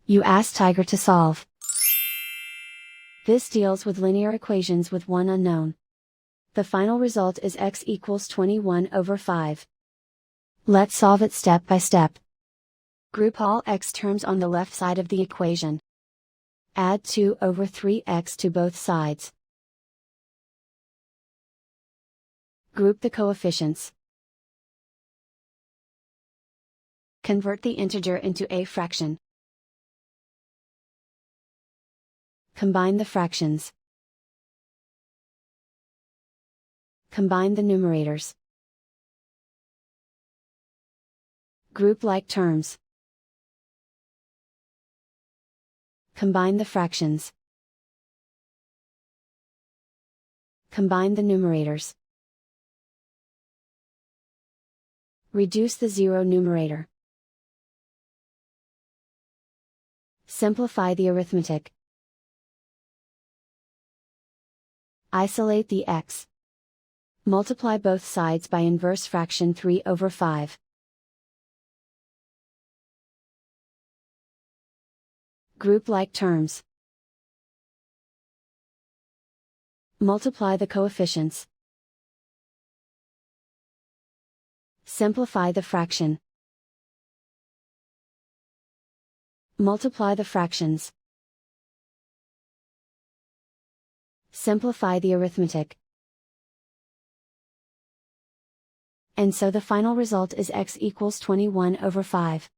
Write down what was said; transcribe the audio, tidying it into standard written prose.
You ask Tiger to solve. This deals with linear equations with one unknown. The final result is x equals 21/5. Let's solve it step by step. Group all x terms on the left side of the equation. Add 2/3x to both sides. Group the coefficients. Convert the integer into a fraction. Combine the fractions. Combine the numerators. Group like terms. Combine the fractions. Combine the numerators. Reduce the zero numerator. Simplify the arithmetic. Isolate the x. Multiply both sides by inverse fraction 3/5. Group like terms. Multiply the coefficients. Simplify the fraction. Multiply the fractions. Simplify the arithmetic. And so the final result is x equals 21/5.